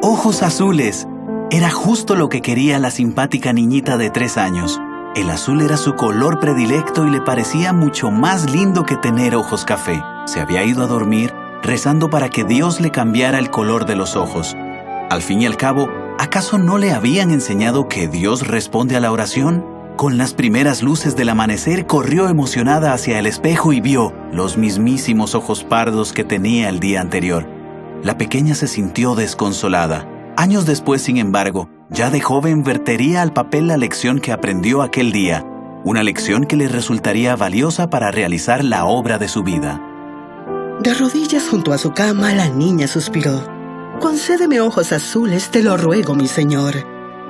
¡Ojos azules! Era justo lo que quería la simpática niñita de 3 años. El azul era su color predilecto y le parecía mucho más lindo que tener ojos café. Se había ido a dormir rezando para que Dios le cambiara el color de los ojos. Al fin y al cabo, ¿acaso no le habían enseñado que Dios responde a la oración? Con las primeras luces del amanecer, corrió emocionada hacia el espejo y vio los mismísimos ojos pardos que tenía el día anterior. La pequeña se sintió desconsolada. Años después, sin embargo, ya de joven vertería al papel la lección que aprendió aquel día, una lección que le resultaría valiosa para realizar la obra de su vida. De rodillas junto a su cama, la niña suspiró. «Concédeme ojos azules, te lo ruego, mi señor».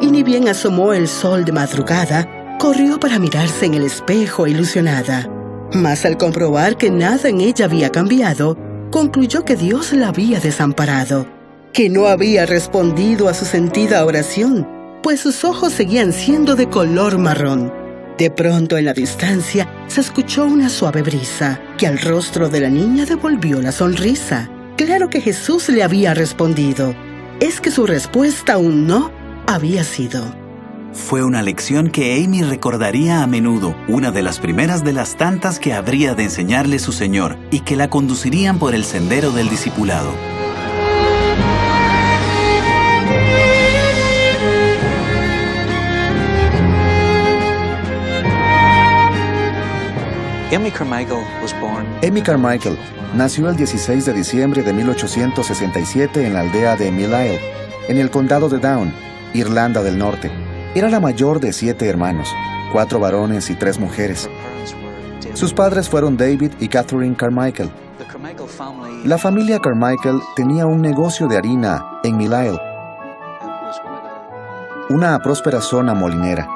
Y ni bien asomó el sol de madrugada, corrió para mirarse en el espejo ilusionada. Mas al comprobar que nada en ella había cambiado, concluyó que Dios la había desamparado, que no había respondido a su sentida oración, pues sus ojos seguían siendo de color marrón. De pronto, en la distancia, se escuchó una suave brisa, que al rostro de la niña devolvió la sonrisa. Claro que Jesús le había respondido. Es que su respuesta un no había sido. Fue una lección que Amy recordaría a menudo, una de las primeras de las tantas que habría de enseñarle su Señor y que la conducirían por el sendero del discipulado. Amy Carmichael nació el 16 de diciembre de 1867 en la aldea de Mill Isle, en el condado de Down, Irlanda del Norte. Era la mayor de 7 hermanos, 4 varones y 3 mujeres. Sus padres fueron David y Catherine Carmichael. La familia Carmichael tenía un negocio de harina en Mill Isle, una próspera zona molinera.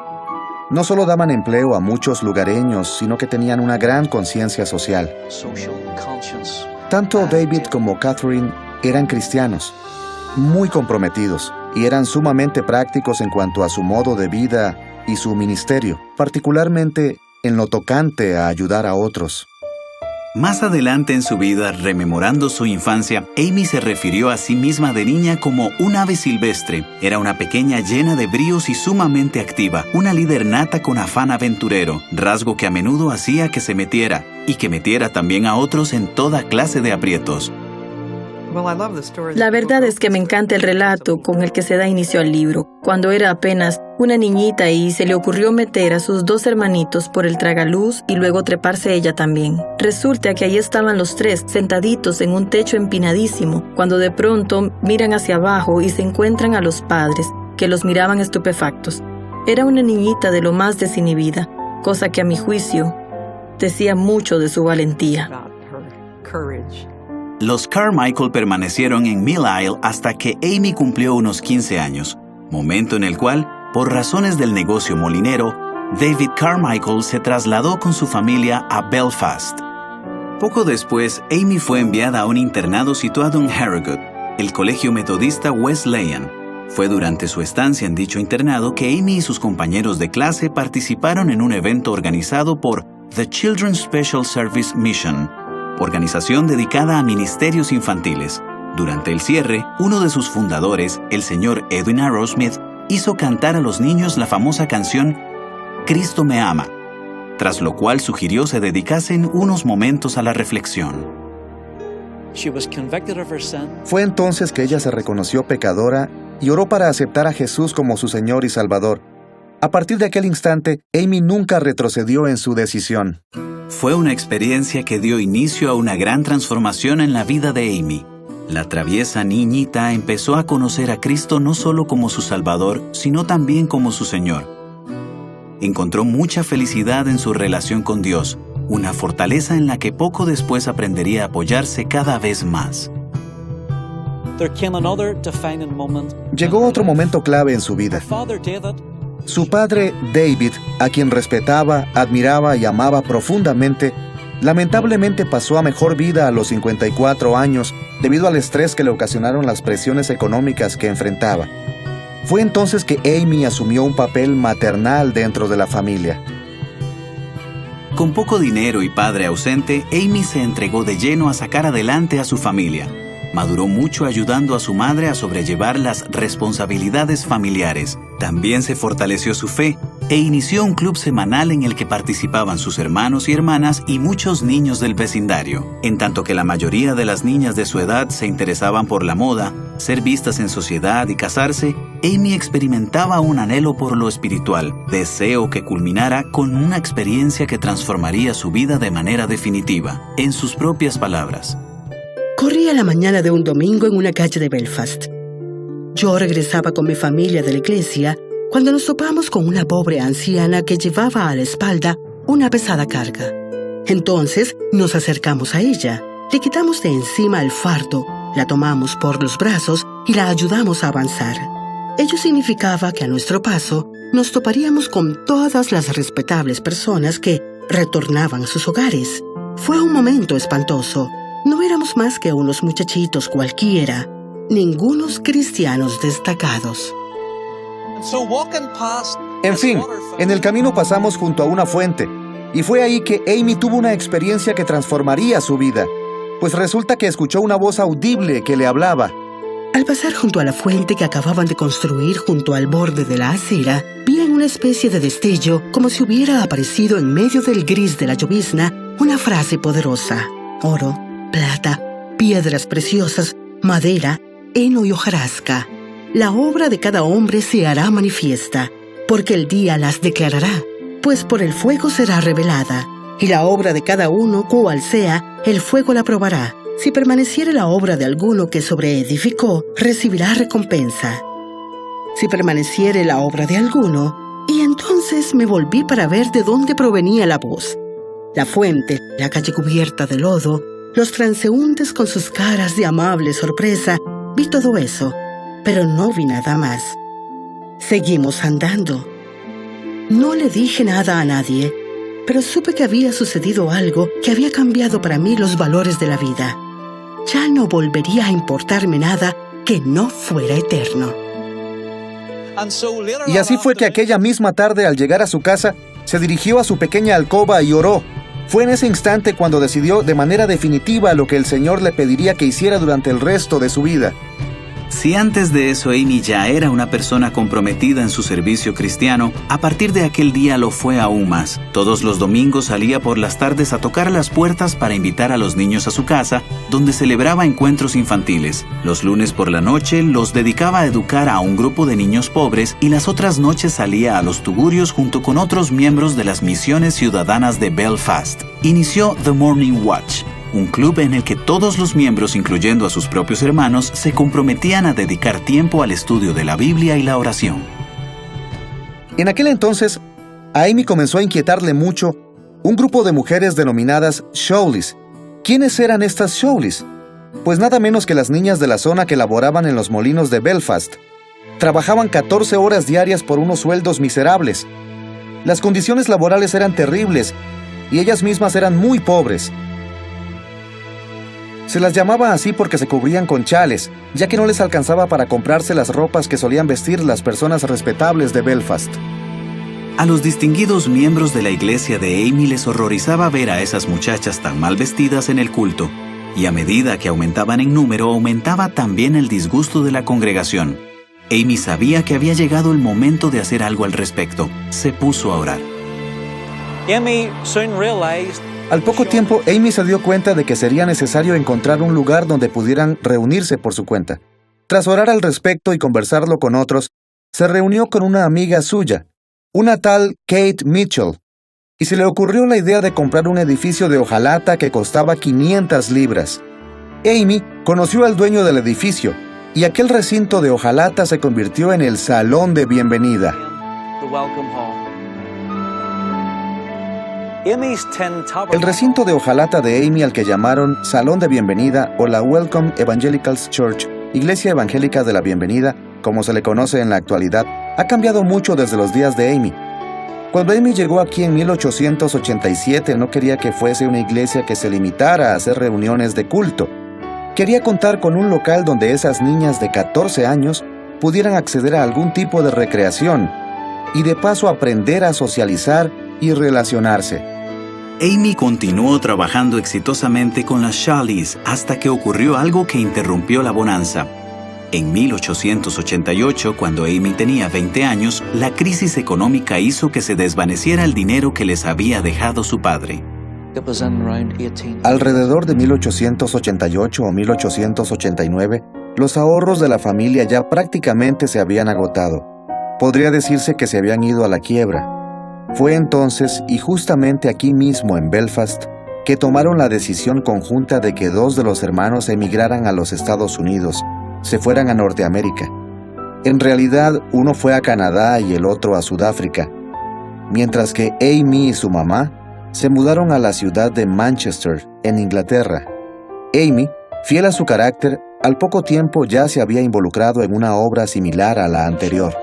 No solo daban empleo a muchos lugareños, sino que tenían una gran conciencia social. Tanto David como Catherine eran cristianos, muy comprometidos, y eran sumamente prácticos en cuanto a su modo de vida y su ministerio, particularmente en lo tocante a ayudar a otros. Más adelante en su vida, rememorando su infancia, Amy se refirió a sí misma de niña como un ave silvestre. Era una pequeña llena de bríos y sumamente activa, una líder nata con afán aventurero, rasgo que a menudo hacía que se metiera, y que metiera también a otros en toda clase de aprietos. La verdad es que me encanta el relato con el que se da inicio al libro. Cuando era apenas una niñita y se le ocurrió meter a sus 2 hermanitos por el tragaluz y luego treparse ella también. Resulta que ahí estaban los 3 sentaditos en un techo empinadísimo, cuando de pronto miran hacia abajo y se encuentran a los padres, que los miraban estupefactos. Era una niñita de lo más desinhibida, cosa que a mi juicio decía mucho de su valentía. Los Carmichael permanecieron en Mill Isle hasta que Amy cumplió unos 15 años, momento en el cual, por razones del negocio molinero, David Carmichael se trasladó con su familia a Belfast. Poco después, Amy fue enviada a un internado situado en Harrogate, el colegio metodista Wesleyan. Fue durante su estancia en dicho internado que Amy y sus compañeros de clase participaron en un evento organizado por The Children's Special Service Mission, organización dedicada a ministerios infantiles. Durante el cierre, uno de sus fundadores, el señor Edwin Arrowsmith, hizo cantar a los niños la famosa canción «Cristo me ama», tras lo cual sugirió se dedicasen unos momentos a la reflexión. Fue entonces que ella se reconoció pecadora y oró para aceptar a Jesús como su Señor y Salvador. A partir de aquel instante, Amy nunca retrocedió en su decisión. Fue una experiencia que dio inicio a una gran transformación en la vida de Amy. La traviesa niñita empezó a conocer a Cristo no solo como su Salvador, sino también como su Señor. Encontró mucha felicidad en su relación con Dios, una fortaleza en la que poco después aprendería a apoyarse cada vez más. Llegó otro momento clave en su vida. Su padre, David, a quien respetaba, admiraba y amaba profundamente, lamentablemente pasó a mejor vida a los 54 años debido al estrés que le ocasionaron las presiones económicas que enfrentaba. Fue entonces que Amy asumió un papel maternal dentro de la familia. Con poco dinero y padre ausente, Amy se entregó de lleno a sacar adelante a su familia. Maduró mucho ayudando a su madre a sobrellevar las responsabilidades familiares. También se fortaleció su fe e inició un club semanal en el que participaban sus hermanos y hermanas y muchos niños del vecindario. En tanto que la mayoría de las niñas de su edad se interesaban por la moda, ser vistas en sociedad y casarse, Amy experimentaba un anhelo por lo espiritual, deseo que culminara con una experiencia que transformaría su vida de manera definitiva. En sus propias palabras: corría la mañana de un domingo en una calle de Belfast. Yo regresaba con mi familia de la iglesia cuando nos topamos con una pobre anciana que llevaba a la espalda una pesada carga. Entonces nos acercamos a ella, le quitamos de encima el fardo, la tomamos por los brazos y la ayudamos a avanzar. Ello significaba que a nuestro paso nos toparíamos con todas las respetables personas que retornaban a sus hogares. Fue un momento espantoso. No éramos más que unos muchachitos cualquiera, ningunos cristianos destacados. En fin, en el camino pasamos junto a una fuente, y fue ahí que Amy tuvo una experiencia que transformaría su vida, pues resulta que escuchó una voz audible que le hablaba. Al pasar junto a la fuente que acababan de construir junto al borde de la acera, vi en una especie de destello, como si hubiera aparecido en medio del gris de la llovizna, una frase poderosa: oro, plata, piedras preciosas, madera, heno y hojarasca. La obra de cada hombre se hará manifiesta, porque el día las declarará, pues por el fuego será revelada, y la obra de cada uno, cual sea, el fuego la probará. Si permaneciere la obra de alguno que sobreedificó, recibirá recompensa. Si permaneciere la obra de alguno, y entonces me volví para ver de dónde provenía la voz. La fuente, la calle cubierta de lodo, los transeúntes con sus caras de amable sorpresa, vi todo eso, pero no vi nada más. Seguimos andando. No le dije nada a nadie, pero supe que había sucedido algo que había cambiado para mí los valores de la vida. Ya no volvería a importarme nada que no fuera eterno. Y así fue que aquella misma tarde, al llegar a su casa, se dirigió a su pequeña alcoba y oró. Fue en ese instante cuando decidió de manera definitiva lo que el Señor le pediría que hiciera durante el resto de su vida. Si antes de eso Amy ya era una persona comprometida en su servicio cristiano, a partir de aquel día lo fue aún más. Todos los domingos salía por las tardes a tocar las puertas para invitar a los niños a su casa, donde celebraba encuentros infantiles. Los lunes por la noche los dedicaba a educar a un grupo de niños pobres y las otras noches salía a los tugurios junto con otros miembros de las misiones ciudadanas de Belfast. Inició The Morning Watch, un club en el que todos los miembros, incluyendo a sus propios hermanos, se comprometían a dedicar tiempo al estudio de la Biblia y la oración. En aquel entonces, a Amy comenzó a inquietarle mucho un grupo de mujeres denominadas Showleys. ¿Quiénes eran estas Showleys? Pues nada menos que las niñas de la zona que laboraban en los molinos de Belfast. Trabajaban 14 horas diarias por unos sueldos miserables. Las condiciones laborales eran terribles y ellas mismas eran muy pobres. Se las llamaba así porque se cubrían con chales, ya que no les alcanzaba para comprarse las ropas que solían vestir las personas respetables de Belfast. A los distinguidos miembros de la iglesia de Amy les horrorizaba ver a esas muchachas tan mal vestidas en el culto, y a medida que aumentaban en número, aumentaba también el disgusto de la congregación. Amy sabía que había llegado el momento de hacer algo al respecto. Se puso a orar. Al poco tiempo, Amy se dio cuenta de que sería necesario encontrar un lugar donde pudieran reunirse por su cuenta. Tras orar al respecto y conversarlo con otros, se reunió con una amiga suya, una tal Kate Mitchell, y se le ocurrió la idea de comprar un edificio de hojalata que costaba 500 libras. Amy conoció al dueño del edificio, y aquel recinto de hojalata se convirtió en el salón de bienvenida. El recinto de hojalata de Amy, al que llamaron Salón de Bienvenida o la Welcome Evangelical Church, Iglesia Evangélica de la Bienvenida, como se le conoce en la actualidad, ha cambiado mucho desde los días de Amy. Cuando Amy llegó aquí en 1887, no quería que fuese una iglesia que se limitara a hacer reuniones de culto. Quería contar con un local donde esas niñas de 14 años pudieran acceder a algún tipo de recreación y de paso aprender a socializar y relacionarse. Amy continuó trabajando exitosamente con las Shawleys hasta que ocurrió algo que interrumpió la bonanza. En 1888, cuando Amy tenía 20 años, la crisis económica hizo que se desvaneciera el dinero que les había dejado su padre. Alrededor de 1888 o 1889, los ahorros de la familia ya prácticamente se habían agotado. Podría decirse que se habían ido a la quiebra. Fue entonces, y justamente aquí mismo en Belfast, que tomaron la decisión conjunta de que dos de los hermanos emigraran a los Estados Unidos, se fueran a Norteamérica. En realidad, uno fue a Canadá y el otro a Sudáfrica, mientras que Amy y su mamá se mudaron a la ciudad de Manchester, en Inglaterra. Amy, fiel a su carácter, al poco tiempo ya se había involucrado en una obra similar a la anterior.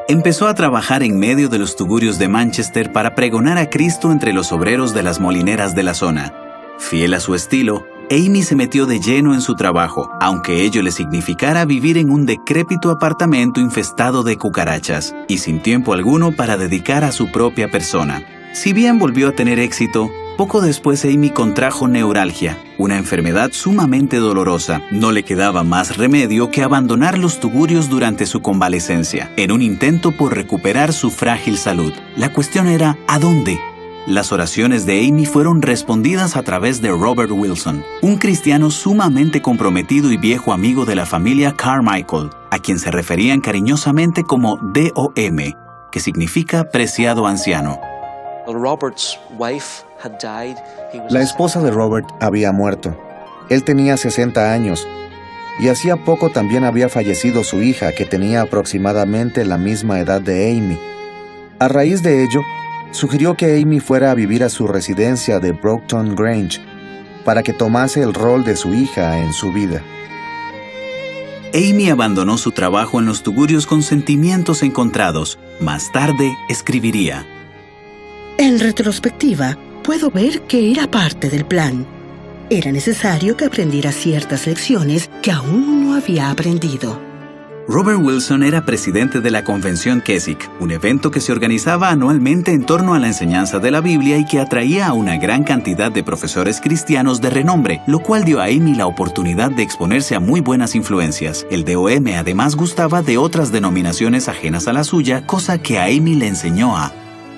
Empezó a trabajar en medio de los tugurios de Manchester para pregonar a Cristo entre los obreros de las molineras de la zona. Fiel a su estilo, Amy se metió de lleno en su trabajo, aunque ello le significara vivir en un decrépito apartamento infestado de cucarachas, y sin tiempo alguno para dedicar a su propia persona. Si bien volvió a tener éxito, poco después Amy contrajo neuralgia, una enfermedad sumamente dolorosa. No le quedaba más remedio que abandonar los tugurios durante su convalecencia, en un intento por recuperar su frágil salud. La cuestión era, ¿a dónde? Las oraciones de Amy fueron respondidas a través de Robert Wilson, un cristiano sumamente comprometido y viejo amigo de la familia Carmichael, a quien se referían cariñosamente como D.O.M., que significa preciado anciano. La esposa de Robert había muerto. Él tenía 60 años, y hacía poco también había fallecido su hija, que tenía aproximadamente la misma edad de Amy. A raíz de ello, sugirió que Amy fuera a vivir a su residencia de Broughton Grange para que tomase el rol de su hija en su vida. Amy abandonó su trabajo en los tugurios con sentimientos encontrados. Más tarde escribiría: En retrospectiva, puedo ver que era parte del plan. Era necesario que aprendiera ciertas lecciones que aún no había aprendido. Robert Wilson era presidente de la Convención Keswick, un evento que se organizaba anualmente en torno a la enseñanza de la Biblia y que atraía a una gran cantidad de profesores cristianos de renombre, lo cual dio a Amy la oportunidad de exponerse a muy buenas influencias. El D.O.M. además gustaba de otras denominaciones ajenas a la suya, cosa que a Amy le enseñó a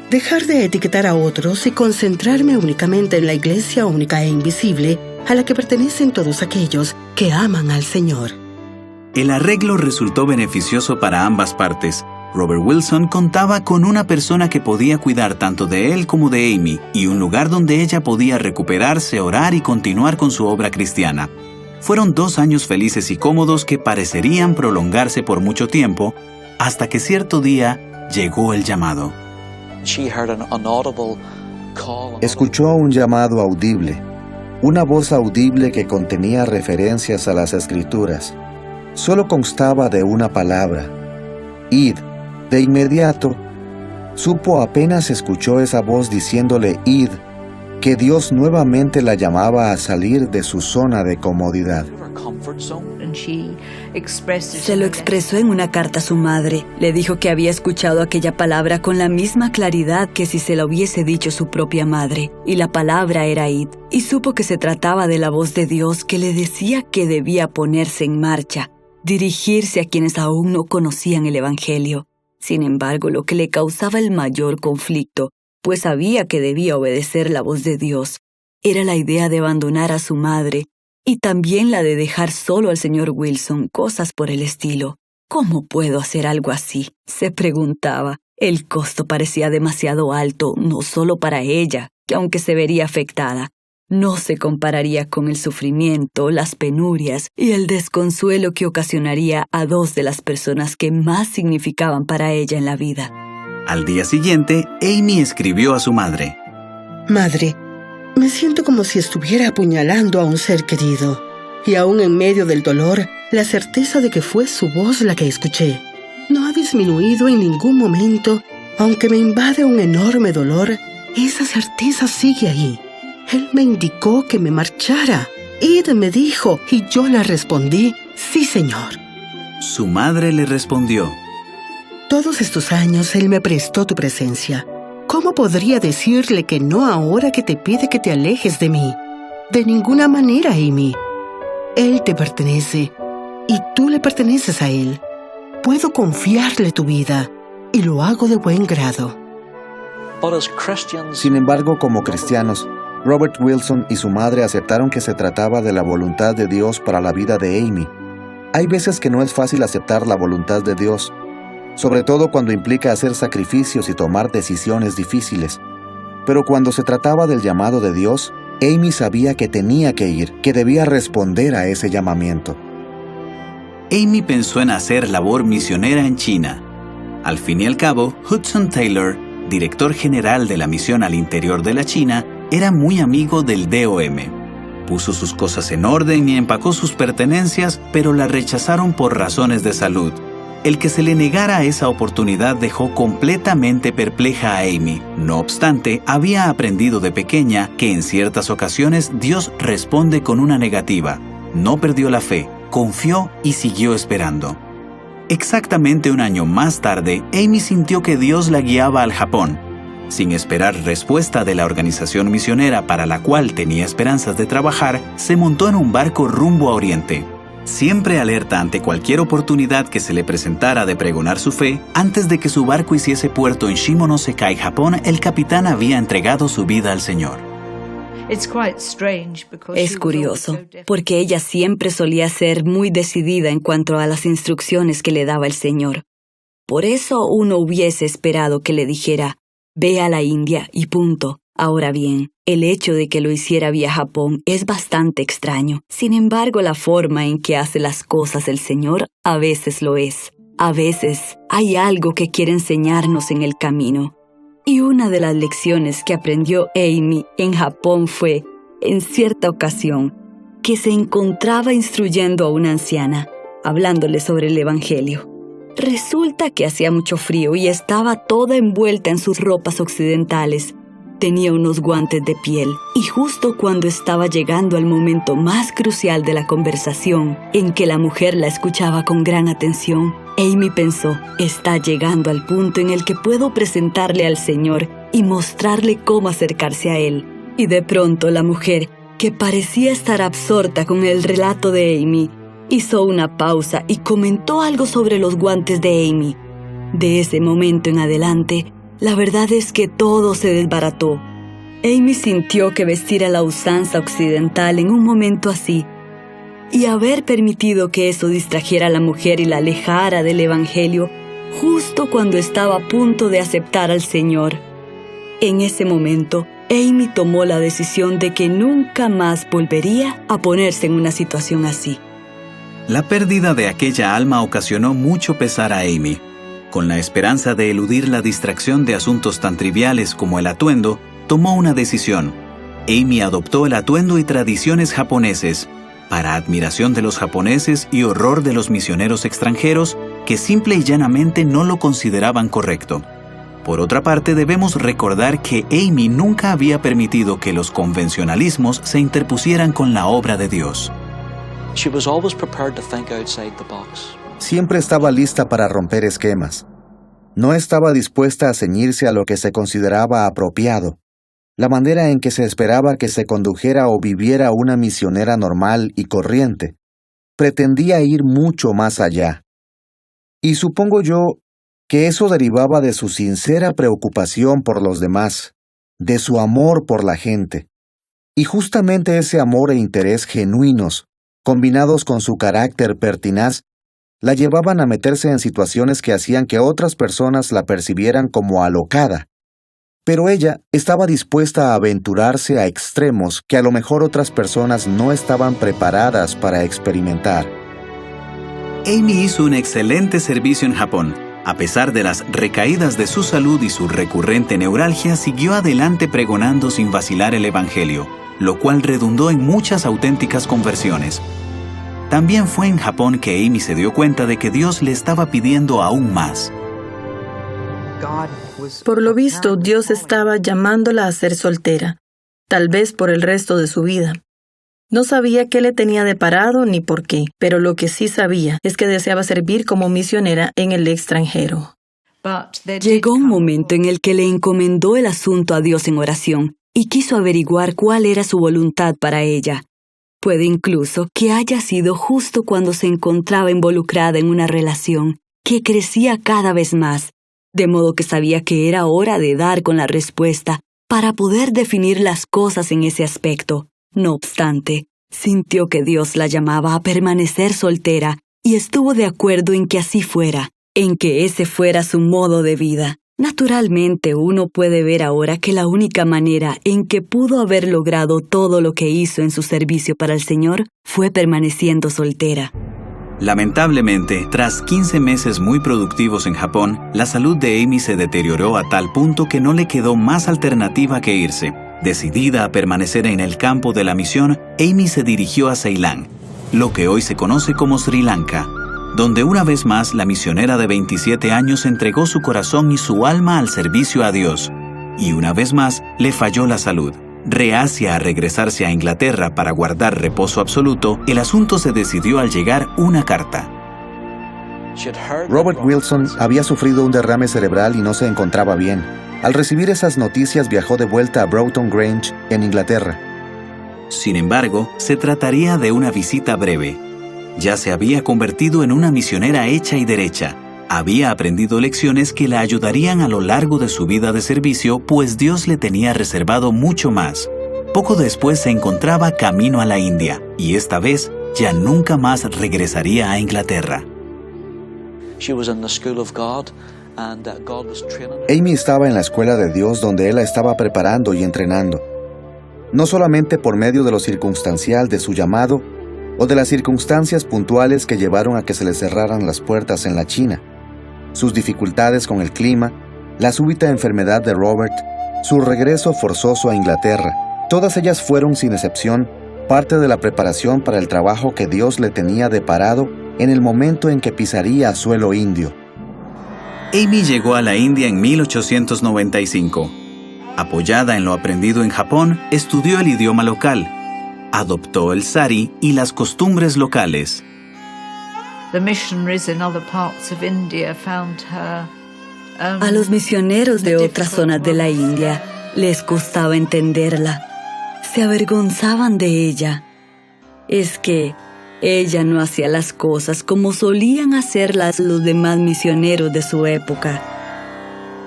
dejar de etiquetar a otros y concentrarme únicamente en la iglesia única e invisible a la que pertenecen todos aquellos que aman al Señor. El arreglo resultó beneficioso para ambas partes. Robert Wilson contaba con una persona que podía cuidar tanto de él como de Amy, y un lugar donde ella podía recuperarse, orar y continuar con su obra cristiana. Fueron 2 años felices y cómodos que parecerían prolongarse por mucho tiempo, hasta que cierto día llegó el llamado. Escuchó un llamado audible, una voz audible que contenía referencias a las Escrituras. Solo constaba de una palabra: id. De inmediato, supo apenas escuchó esa voz diciéndole id, que Dios nuevamente la llamaba a salir de su zona de comodidad. Se lo expresó en una carta a su madre. Le dijo que había escuchado aquella palabra con la misma claridad que si se la hubiese dicho su propia madre, y la palabra era id, y supo que se trataba de la voz de Dios que le decía que debía ponerse en marcha, dirigirse a quienes aún no conocían el Evangelio. Sin embargo, lo que le causaba el mayor conflicto, pues sabía que debía obedecer la voz de Dios, era la idea de abandonar a su madre y también la de dejar solo al señor Wilson, cosas por el estilo. ¿Cómo puedo hacer algo así?, se preguntaba. El costo parecía demasiado alto, no solo para ella, que aunque se vería afectada, no se compararía con el sufrimiento, las penurias y el desconsuelo que ocasionaría a 2 de las personas que más significaban para ella en la vida. Al día siguiente, Amy escribió a su madre: Madre, me siento como si estuviera apuñalando a un ser querido, y aún en medio del dolor, la certeza de que fue su voz la que escuché no ha disminuido en ningún momento. Aunque me invade un enorme dolor, esa certeza sigue ahí. Él me indicó que me marchara. Id, me dijo, y yo le respondí: sí, Señor. Su madre le respondió: todos estos años Él me prestó tu presencia, ¿Cómo podría decirle que no ahora que te pide que te alejes de mí? De ninguna manera, Amy. Él te pertenece y tú le perteneces a él. Puedo confiarle tu vida y lo hago de buen grado. Sin embargo, como cristianos, Robert Wilson y su madre aceptaron que se trataba de la voluntad de Dios para la vida de Amy. Hay veces que no es fácil aceptar la voluntad de Dios, sobre todo cuando implica hacer sacrificios y tomar decisiones difíciles. Pero cuando se trataba del llamado de Dios, Amy sabía que tenía que ir, que debía responder a ese llamamiento. Amy pensó en hacer labor misionera en China. Al fin y al cabo, Hudson Taylor, director general de la misión al interior de la China, era muy amigo del DOM. Puso sus cosas en orden y empacó sus pertenencias, pero la rechazaron por razones de salud. El que se le negara esa oportunidad dejó completamente perpleja a Amy. No obstante, había aprendido de pequeña que en ciertas ocasiones Dios responde con una negativa. No perdió la fe, confió y siguió esperando. Exactamente un año más tarde, Amy sintió que Dios la guiaba al Japón. Sin esperar respuesta de la organización misionera para la cual tenía esperanzas de trabajar, se montó en un barco rumbo a Oriente. Siempre alerta ante cualquier oportunidad que se le presentara de pregonar su fe, antes de que su barco hiciese puerto en Shimonoseki, Japón, el capitán había entregado su vida al Señor. Es curioso, porque ella siempre solía ser muy decidida en cuanto a las instrucciones que le daba el Señor. Por eso uno hubiese esperado que le dijera, ve a la India y punto. Ahora bien, el hecho de que lo hiciera vía Japón es bastante extraño. Sin embargo, la forma en que hace las cosas el Señor a veces lo es. A veces hay algo que quiere enseñarnos en el camino. Y una de las lecciones que aprendió Amy en Japón fue, en cierta ocasión, que se encontraba instruyendo a una anciana, hablándole sobre el Evangelio. Resulta que hacía mucho frío y estaba toda envuelta en sus ropas occidentales. Tenía unos guantes de piel y justo cuando estaba llegando al momento más crucial de la conversación, en que la mujer la escuchaba con gran atención, Amy pensó, está llegando al punto en el que puedo presentarle al Señor y mostrarle cómo acercarse a Él. Y de pronto la mujer, que parecía estar absorta con el relato de Amy, hizo una pausa y comentó algo sobre los guantes de Amy. De ese momento en adelante, la verdad es que todo se desbarató. Amy sintió que vestir a la usanza occidental en un momento así, y haber permitido que eso distrajera a la mujer y la alejara del Evangelio, justo cuando estaba a punto de aceptar al Señor. En ese momento, Amy tomó la decisión de que nunca más volvería a ponerse en una situación así. La pérdida de aquella alma ocasionó mucho pesar a Amy. Con la esperanza de eludir la distracción de asuntos tan triviales como el atuendo, tomó una decisión. Amy adoptó el atuendo y tradiciones japoneses, para admiración de los japoneses y horror de los misioneros extranjeros que simple y llanamente no lo consideraban correcto. Por otra parte, debemos recordar que Amy nunca había permitido que los convencionalismos se interpusieran con la obra de Dios. Siempre estaba lista para romper esquemas. No estaba dispuesta a ceñirse a lo que se consideraba apropiado, la manera en que se esperaba que se condujera o viviera una misionera normal y corriente. Pretendía ir mucho más allá. Y supongo yo que eso derivaba de su sincera preocupación por los demás, de su amor por la gente. Y justamente ese amor e interés genuinos, combinados con su carácter pertinaz, la llevaban a meterse en situaciones que hacían que otras personas la percibieran como alocada. Pero ella estaba dispuesta a aventurarse a extremos que a lo mejor otras personas no estaban preparadas para experimentar. Amy hizo un excelente servicio en Japón. A pesar de las recaídas de su salud y su recurrente neuralgia, siguió adelante pregonando sin vacilar el Evangelio, lo cual redundó en muchas auténticas conversiones. También fue en Japón que Amy se dio cuenta de que Dios le estaba pidiendo aún más. Por lo visto, Dios estaba llamándola a ser soltera, tal vez por el resto de su vida. No sabía qué le tenía deparado ni por qué, pero lo que sí sabía es que deseaba servir como misionera en el extranjero. Llegó un momento en el que le encomendó el asunto a Dios en oración y quiso averiguar cuál era su voluntad para ella. Puede incluso que haya sido justo cuando se encontraba involucrada en una relación que crecía cada vez más, de modo que sabía que era hora de dar con la respuesta para poder definir las cosas en ese aspecto. No obstante, sintió que Dios la llamaba a permanecer soltera y estuvo de acuerdo en que así fuera, en que ese fuera su modo de vida. Naturalmente, uno puede ver ahora que la única manera en que pudo haber logrado todo lo que hizo en su servicio para el Señor fue permaneciendo soltera. Lamentablemente, tras 15 meses muy productivos en Japón, la salud de Amy se deterioró a tal punto que no le quedó más alternativa que irse. Decidida a permanecer en el campo de la misión, Amy se dirigió a Ceilán, lo que hoy se conoce como Sri Lanka, donde una vez más la misionera de 27 años entregó su corazón y su alma al servicio a Dios. Y una vez más le falló la salud. Reacia a regresarse a Inglaterra para guardar reposo absoluto, el asunto se decidió al llegar una carta. Robert Wilson había sufrido un derrame cerebral y no se encontraba bien. Al recibir esas noticias viajó de vuelta a Broughton Grange, en Inglaterra. Sin embargo, se trataría de una visita breve. Ya se había convertido en una misionera hecha y derecha. Había aprendido lecciones que la ayudarían a lo largo de su vida de servicio, pues Dios le tenía reservado mucho más. Poco después se encontraba camino a la India, y esta vez ya nunca más regresaría a Inglaterra. Amy estaba en la escuela de Dios donde Él la estaba preparando y entrenando. No solamente por medio de lo circunstancial de su llamado, o de las circunstancias puntuales que llevaron a que se le cerraran las puertas en la China, sus dificultades con el clima, la súbita enfermedad de Robert, su regreso forzoso a Inglaterra, todas ellas fueron sin excepción parte de la preparación para el trabajo que Dios le tenía deparado en el momento en que pisaría suelo indio. Amy llegó a la India en 1895. Apoyada en lo aprendido en Japón, estudió el idioma local, adoptó el sari y las costumbres locales. A los misioneros de otras zonas de la India les costaba entenderla. Se avergonzaban de ella. Es que ella no hacía las cosas como solían hacerlas los demás misioneros de su época.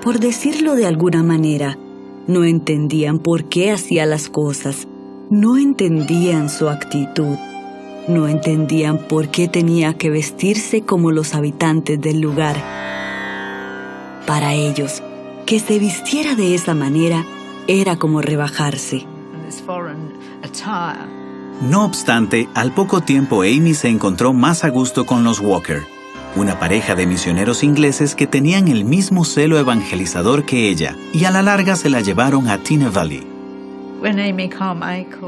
Por decirlo de alguna manera, no entendían por qué hacía las cosas. No entendían su actitud, no entendían por qué tenía que vestirse como los habitantes del lugar. Para ellos, que se vistiera de esa manera era como rebajarse. No obstante, al poco tiempo Amy se encontró más a gusto con los Walker, una pareja de misioneros ingleses que tenían el mismo celo evangelizador que ella, y a la larga se la llevaron a Tine Valley.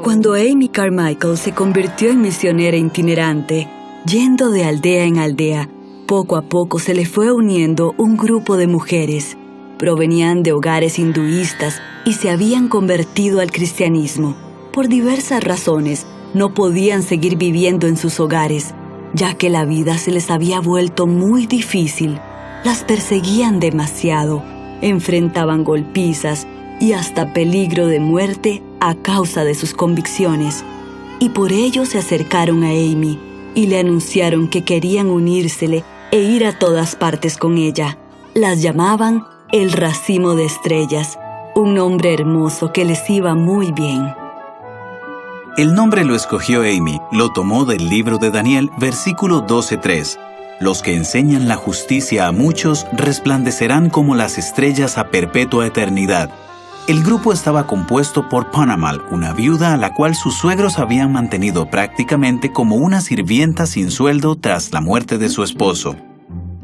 Cuando Amy Carmichael se convirtió en misionera itinerante, yendo de aldea en aldea, poco a poco se le fue uniendo un grupo de mujeres. Provenían de hogares hinduistas y se habían convertido al cristianismo. Por diversas razones, no podían seguir viviendo en sus hogares, ya que la vida se les había vuelto muy difícil. Las perseguían demasiado, enfrentaban golpizas y hasta peligro de muerte a causa de sus convicciones. Y por ello se acercaron a Amy y le anunciaron que querían unírsele e ir a todas partes con ella. Las llamaban el Racimo de Estrellas, un nombre hermoso que les iba muy bien. El nombre lo escogió Amy, lo tomó del libro de Daniel, versículo 12:3. Los que enseñan la justicia a muchos resplandecerán como las estrellas a perpetua eternidad. El grupo estaba compuesto por Panamal, una viuda a la cual sus suegros habían mantenido prácticamente como una sirvienta sin sueldo tras la muerte de su esposo.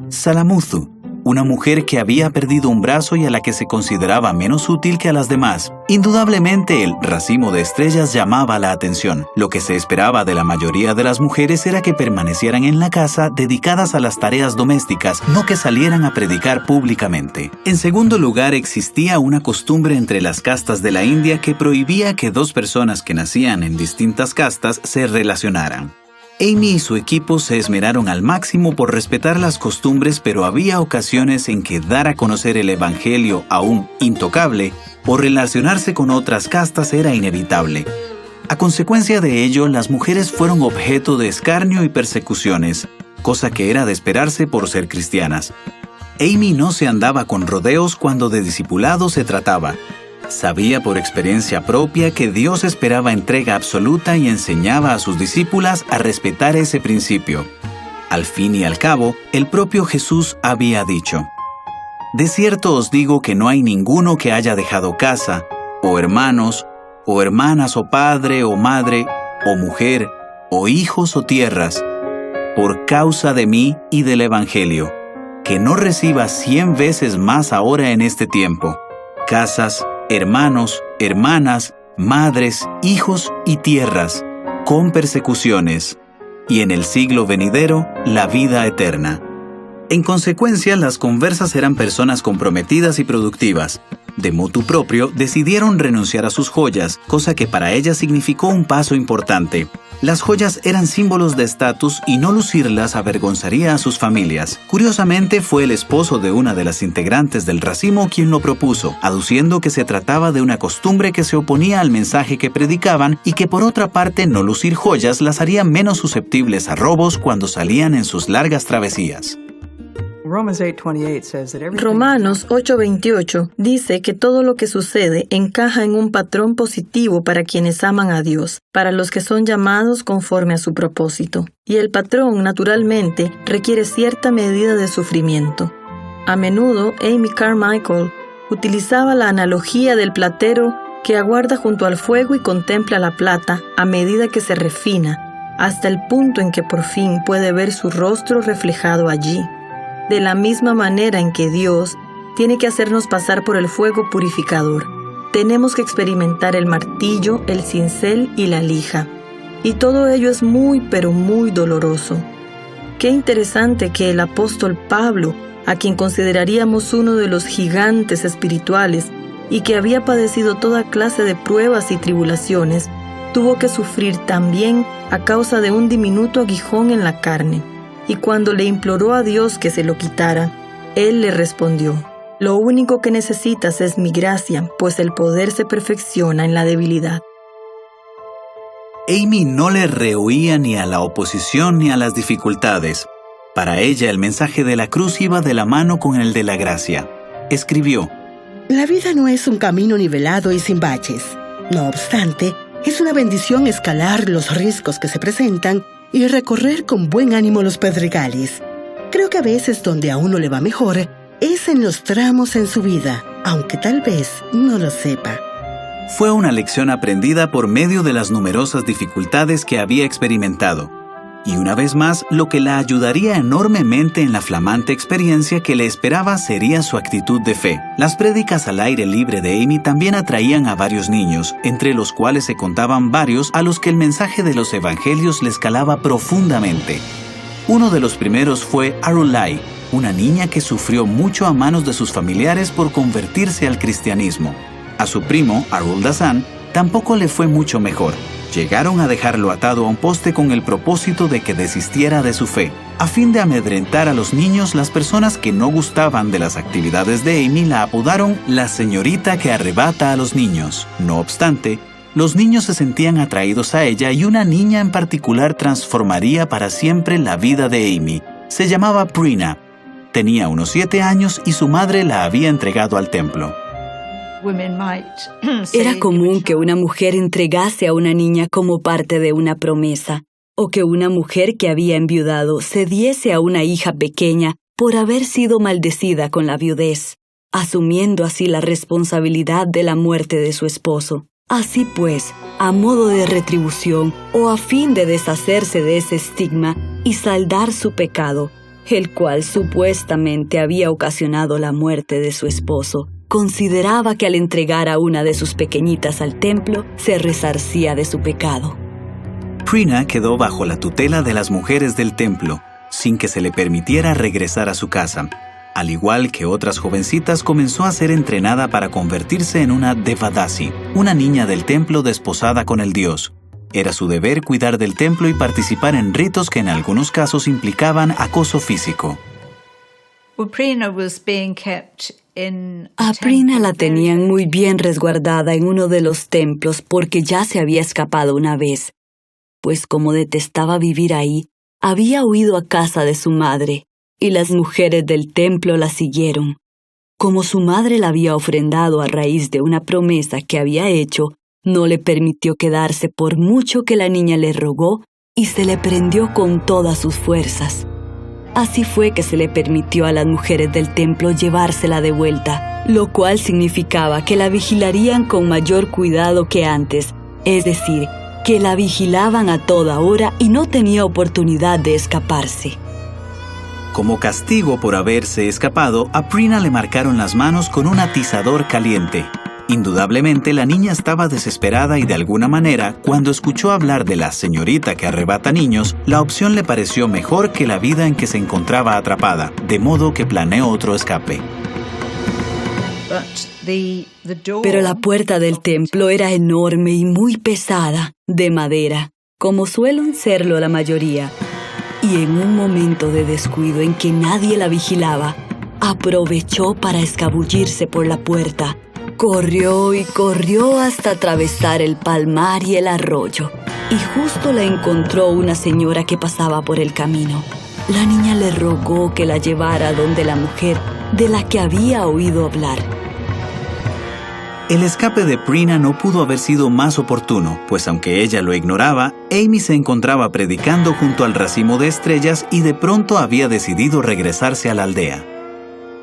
Salamuthu, una mujer que había perdido un brazo y a la que se consideraba menos útil que a las demás. Indudablemente el racimo de estrellas llamaba la atención. Lo que se esperaba de la mayoría de las mujeres era que permanecieran en la casa dedicadas a las tareas domésticas, no que salieran a predicar públicamente. En segundo lugar, existía una costumbre entre las castas de la India que prohibía que dos personas que nacían en distintas castas se relacionaran. Amy y su equipo se esmeraron al máximo por respetar las costumbres, pero había ocasiones en que dar a conocer el evangelio a un intocable o relacionarse con otras castas era inevitable. A consecuencia de ello, las mujeres fueron objeto de escarnio y persecuciones, cosa que era de esperarse por ser cristianas. Amy no se andaba con rodeos cuando de discipulado se trataba. Sabía por experiencia propia que Dios esperaba entrega absoluta y enseñaba a sus discípulas a respetar ese principio. Al fin y al cabo, el propio Jesús había dicho: «De cierto os digo que no hay ninguno que haya dejado casa, o hermanos, o hermanas, o padre, o madre, o mujer, o hijos o tierras, por causa de mí y del Evangelio, que no reciba 100 veces más ahora en este tiempo, casas, hermanos, hermanas, madres, hijos y tierras, con persecuciones, y en el siglo venidero la vida eterna». En consecuencia, las conversas eran personas comprometidas y productivas. De motu propio, decidieron renunciar a sus joyas, cosa que para ellas significó un paso importante. Las joyas eran símbolos de estatus y no lucirlas avergonzaría a sus familias. Curiosamente, fue el esposo de una de las integrantes del racimo quien lo propuso, aduciendo que se trataba de una costumbre que se oponía al mensaje que predicaban y que por otra parte no lucir joyas las haría menos susceptibles a robos cuando salían en sus largas travesías. Romanos 8:28 dice que todo lo que sucede encaja en un patrón positivo para quienes aman a Dios, para los que son llamados conforme a su propósito. Y el patrón, naturalmente, requiere cierta medida de sufrimiento. A menudo, Amy Carmichael utilizaba la analogía del platero que aguarda junto al fuego y contempla la plata a medida que se refina, hasta el punto en que por fin puede ver su rostro reflejado allí. De la misma manera en que Dios tiene que hacernos pasar por el fuego purificador, tenemos que experimentar el martillo, el cincel y la lija. Y todo ello es muy, pero muy doloroso. Qué interesante que el apóstol Pablo, a quien consideraríamos uno de los gigantes espirituales y que había padecido toda clase de pruebas y tribulaciones, tuvo que sufrir también a causa de un diminuto aguijón en la carne. Y cuando le imploró a Dios que se lo quitara, Él le respondió: «Lo único que necesitas es mi gracia, pues el poder se perfecciona en la debilidad». Amy no le rehuía ni a la oposición ni a las dificultades. Para ella, el mensaje de la cruz iba de la mano con el de la gracia. Escribió: «La vida no es un camino nivelado y sin baches. No obstante, es una bendición escalar los riscos que se presentan y recorrer con buen ánimo los pedregales. Creo que a veces donde a uno le va mejor es en los tramos en su vida, aunque tal vez no lo sepa». Fue una lección aprendida por medio de las numerosas dificultades que había experimentado. Y una vez más, lo que la ayudaría enormemente en la flamante experiencia que le esperaba sería su actitud de fe. Las prédicas al aire libre de Amy también atraían a varios niños, entre los cuales se contaban varios a los que el mensaje de los evangelios les calaba profundamente. Uno de los primeros fue Arulai, una niña que sufrió mucho a manos de sus familiares por convertirse al cristianismo. A su primo, Arul Dasan, tampoco le fue mucho mejor. Llegaron a dejarlo atado a un poste con el propósito de que desistiera de su fe. A fin de amedrentar a los niños, las personas que no gustaban de las actividades de Amy la apodaron la señorita que arrebata a los niños. No obstante, los niños se sentían atraídos a ella y una niña en particular transformaría para siempre la vida de Amy. Se llamaba Prina. Tenía unos 7 años y su madre la había entregado al templo. Era común que una mujer entregase a una niña como parte de una promesa, o que una mujer que había enviudado cediese a una hija pequeña por haber sido maldecida con la viudez, asumiendo así la responsabilidad de la muerte de su esposo. Así pues, a modo de retribución o a fin de deshacerse de ese estigma y saldar su pecado, el cual supuestamente había ocasionado la muerte de su esposo, consideraba que al entregar a una de sus pequeñitas al templo, se resarcía de su pecado. Prina quedó bajo la tutela de las mujeres del templo, sin que se le permitiera regresar a su casa. Al igual que otras jovencitas, comenzó a ser entrenada para convertirse en una devadasi, una niña del templo desposada con el dios. Era su deber cuidar del templo y participar en ritos que en algunos casos implicaban acoso físico. A Prina la tenían muy bien resguardada en uno de los templos porque ya se había escapado una vez. Pues como detestaba vivir ahí, había huido a casa de su madre, y las mujeres del templo la siguieron. Como su madre la había ofrendado a raíz de una promesa que había hecho, no le permitió quedarse por mucho que la niña le rogó y se le prendió con todas sus fuerzas. Así fue que se le permitió a las mujeres del templo llevársela de vuelta, lo cual significaba que la vigilarían con mayor cuidado que antes, es decir, que la vigilaban a toda hora y no tenía oportunidad de escaparse. Como castigo por haberse escapado, a Prina le marcaron las manos con un atizador caliente. Indudablemente, la niña estaba desesperada y de alguna manera, cuando escuchó hablar de la señorita que arrebata niños, la opción le pareció mejor que la vida en que se encontraba atrapada, de modo que planeó otro escape. Pero la puerta del templo era enorme y muy pesada, de madera, como suelen serlo la mayoría. Y en un momento de descuido en que nadie la vigilaba, aprovechó para escabullirse por la puerta. Corrió y corrió hasta atravesar el palmar y el arroyo. Y justo la encontró una señora que pasaba por el camino. La niña le rogó que la llevara donde la mujer de la que había oído hablar. El escape de Prina no pudo haber sido más oportuno, pues aunque ella lo ignoraba, Amy se encontraba predicando junto al racimo de estrellas y de pronto había decidido regresarse a la aldea.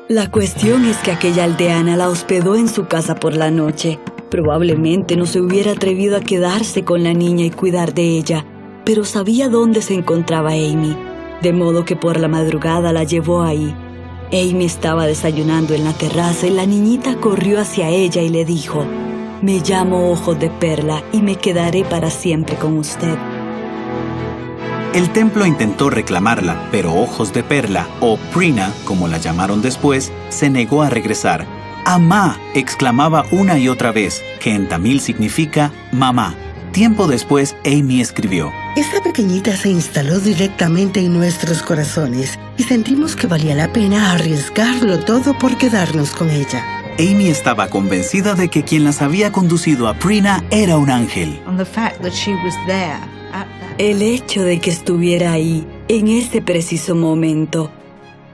La cuestión es que aquella aldeana la hospedó en su casa por la noche. Probablemente no se hubiera atrevido a quedarse con la niña y cuidar de ella, pero sabía dónde se encontraba Amy, de modo que por la madrugada la llevó ahí. Amy estaba desayunando en la terraza y la niñita corrió hacia ella y le dijo: «Me llamo Ojos de Perla y me quedaré para siempre con usted». El templo intentó reclamarla, pero Ojos de Perla, o Prina, como la llamaron después, se negó a regresar. «Amá», exclamaba una y otra vez, que en tamil significa mamá. Tiempo después, Amy escribió: Esta pequeñita se instaló directamente en nuestros corazones y sentimos que valía la pena arriesgarlo todo por quedarnos con ella. Amy estaba convencida de que quien las había conducido a Prina era un ángel. El hecho de que estuviera ahí, en ese preciso momento,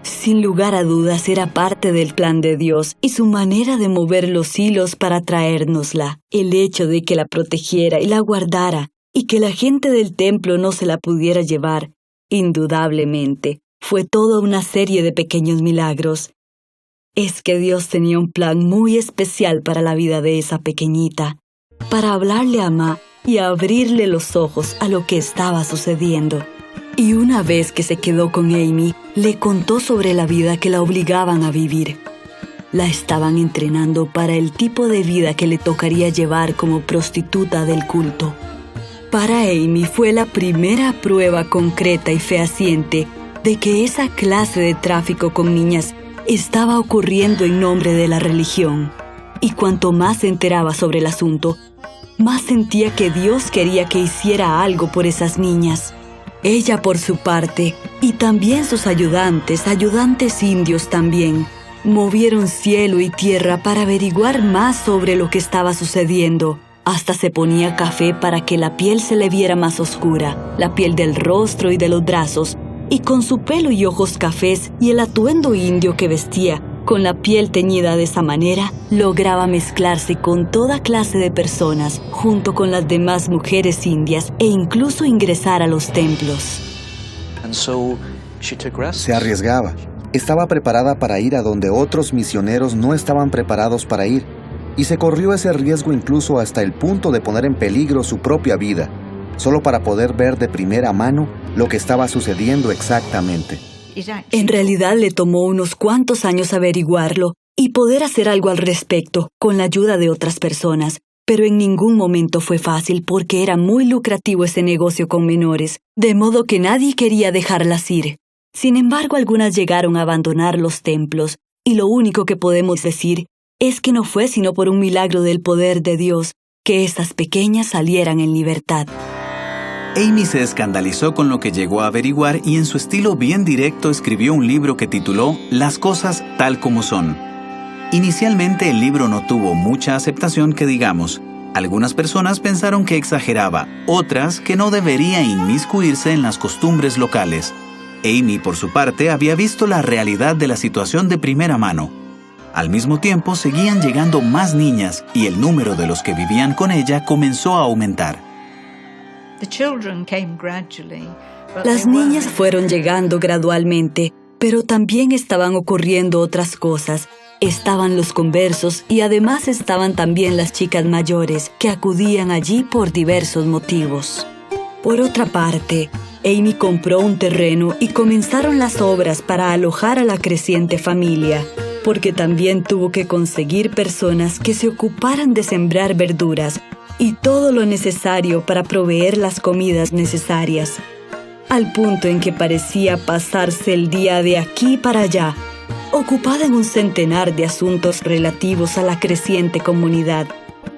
sin lugar a dudas era parte del plan de Dios y su manera de mover los hilos para traérnosla. El hecho de que la protegiera y la guardara y que la gente del templo no se la pudiera llevar, indudablemente, fue toda una serie de pequeños milagros. Es que Dios tenía un plan muy especial para la vida de esa pequeñita, para hablarle a Amá y abrirle los ojos a lo que estaba sucediendo. Y una vez que se quedó con Amy, le contó sobre la vida que la obligaban a vivir. La estaban entrenando para el tipo de vida que le tocaría llevar como prostituta del culto. Para Amy fue la primera prueba concreta y fehaciente de que esa clase de tráfico con niñas estaba ocurriendo en nombre de la religión. Y cuanto más se enteraba sobre el asunto, más sentía que Dios quería que hiciera algo por esas niñas. Ella por su parte, y también sus ayudantes indios también, movieron cielo y tierra para averiguar más sobre lo que estaba sucediendo. Hasta se ponía café para que la piel se le viera más oscura, la piel del rostro y de los brazos, y con su pelo y ojos cafés y el atuendo indio que vestía, con la piel teñida de esa manera, lograba mezclarse con toda clase de personas, junto con las demás mujeres indias, e incluso ingresar a los templos. Se arriesgaba. Estaba preparada para ir a donde otros misioneros no estaban preparados para ir, y se corrió ese riesgo incluso hasta el punto de poner en peligro su propia vida, solo para poder ver de primera mano lo que estaba sucediendo exactamente. En realidad le tomó unos cuantos años averiguarlo y poder hacer algo al respecto con la ayuda de otras personas, pero en ningún momento fue fácil porque era muy lucrativo ese negocio con menores, de modo que nadie quería dejarlas ir. Sin embargo, algunas llegaron a abandonar los templos, y lo único que podemos decir es que no fue sino por un milagro del poder de Dios que estas pequeñas salieran en libertad. Amy se escandalizó con lo que llegó a averiguar y en su estilo bien directo escribió un libro que tituló Las cosas tal como son. Inicialmente el libro no tuvo mucha aceptación que digamos. Algunas personas pensaron que exageraba, otras que no debería inmiscuirse en las costumbres locales. Amy, por su parte, había visto la realidad de la situación de primera mano. Al mismo tiempo, seguían llegando más niñas y el número de los que vivían con ella comenzó a aumentar. Las niñas fueron llegando gradualmente, pero también estaban ocurriendo otras cosas. Estaban los conversos y además estaban también las chicas mayores que acudían allí por diversos motivos. Por otra parte, Amy compró un terreno y comenzaron las obras para alojar a la creciente familia, porque también tuvo que conseguir personas que se ocuparan de sembrar verduras y todo lo necesario para proveer las comidas necesarias, al punto en que parecía pasarse el día de aquí para allá, ocupada en un centenar de asuntos relativos a la creciente comunidad.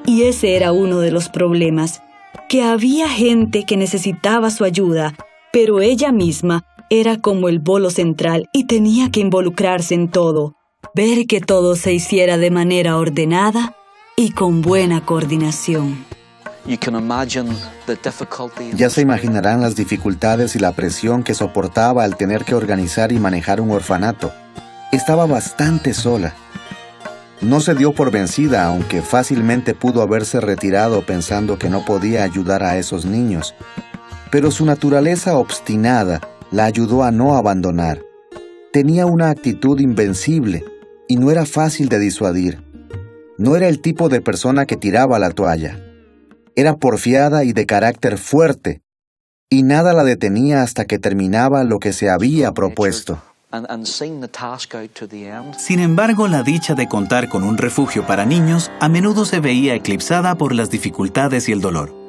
Y ese era uno de los problemas, que había gente que necesitaba su ayuda, pero ella misma era como el bolo central y tenía que involucrarse en todo, ver que todo se hiciera de manera ordenada y con buena coordinación. Ya se imaginarán las dificultades y la presión que soportaba al tener que organizar y manejar un orfanato. Estaba bastante sola. No se dio por vencida, aunque fácilmente pudo haberse retirado pensando que no podía ayudar a esos niños. Pero su naturaleza obstinada la ayudó a no abandonar. Tenía una actitud invencible y no era fácil de disuadir. No era el tipo de persona que tiraba la toalla. Era porfiada y de carácter fuerte, y nada la detenía hasta que terminaba lo que se había propuesto. Sin embargo, la dicha de contar con un refugio para niños a menudo se veía eclipsada por las dificultades y el dolor.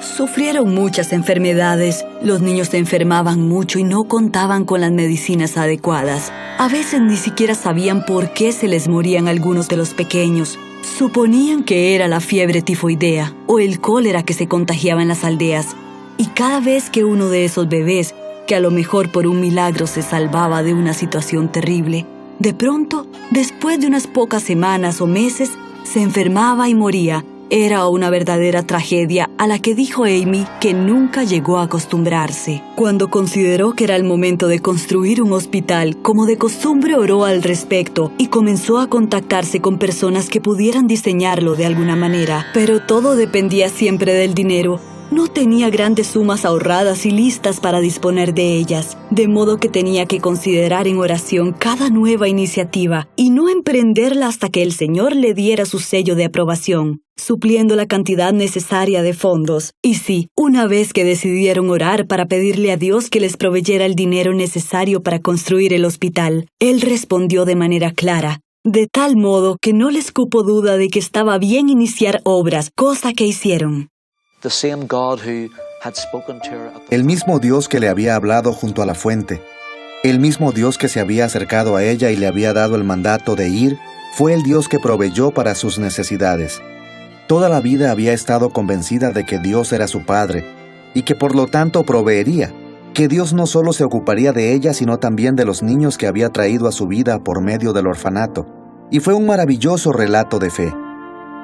Sufrieron muchas enfermedades, los niños se enfermaban mucho y no contaban con las medicinas adecuadas. A veces ni siquiera sabían por qué se les morían algunos de los pequeños. Suponían que era la fiebre tifoidea o el cólera que se contagiaba en las aldeas. Y cada vez que uno de esos bebés, que a lo mejor por un milagro se salvaba de una situación terrible, de pronto, después de unas pocas semanas o meses, se enfermaba y moría, era una verdadera tragedia a la que dijo Amy que nunca llegó a acostumbrarse. Cuando consideró que era el momento de construir un hospital, como de costumbre oró al respecto y comenzó a contactarse con personas que pudieran diseñarlo de alguna manera. Pero todo dependía siempre del dinero. No tenía grandes sumas ahorradas y listas para disponer de ellas, de modo que tenía que considerar en oración cada nueva iniciativa y no emprenderla hasta que el Señor le diera su sello de aprobación, supliendo la cantidad necesaria de fondos. Y sí, una vez que decidieron orar para pedirle a Dios que les proveyera el dinero necesario para construir el hospital, Él respondió de manera clara, de tal modo que no les cupo duda de que estaba bien iniciar obras, cosa que hicieron. El mismo Dios que le había hablado junto a la fuente, el mismo Dios que se había acercado a ella y le había dado el mandato de ir, fue el Dios que proveyó para sus necesidades. Toda la vida había estado convencida de que Dios era su Padre y que por lo tanto proveería, que Dios no solo se ocuparía de ella, sino también de los niños que había traído a su vida por medio del orfanato. Y fue un maravilloso relato de fe.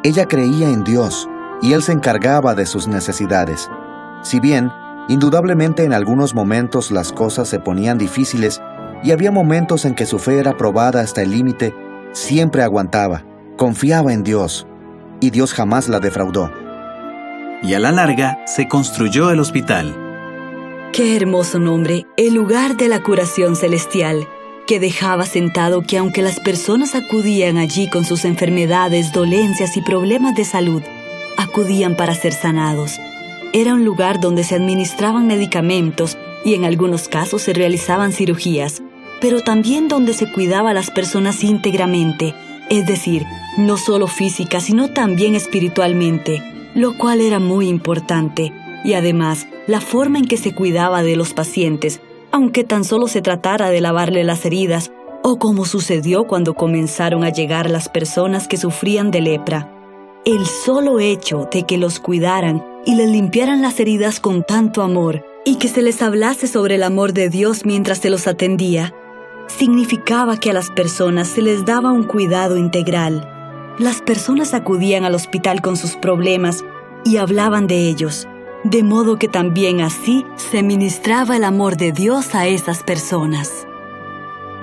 Ella creía en Dios y Él se encargaba de sus necesidades. Si bien, indudablemente en algunos momentos las cosas se ponían difíciles y había momentos en que su fe era probada hasta el límite, siempre aguantaba, confiaba en Dios, y Dios jamás la defraudó. Y a la larga se construyó el hospital. ¡Qué hermoso nombre! El lugar de la curación celestial, que dejaba sentado que aunque las personas acudían allí con sus enfermedades, dolencias y problemas de salud, acudían para ser sanados. Era un lugar donde se administraban medicamentos y en algunos casos se realizaban cirugías, pero también donde se cuidaba a las personas íntegramente, es decir, no solo física, sino también espiritualmente, lo cual era muy importante, y además, la forma en que se cuidaba de los pacientes, aunque tan solo se tratara de lavarle las heridas, o como sucedió cuando comenzaron a llegar las personas que sufrían de lepra. El solo hecho de que los cuidaran y les limpiaran las heridas con tanto amor, y que se les hablase sobre el amor de Dios mientras se los atendía, significaba que a las personas se les daba un cuidado integral. Las personas acudían al hospital con sus problemas y hablaban de ellos, de modo que también así se ministraba el amor de Dios a esas personas.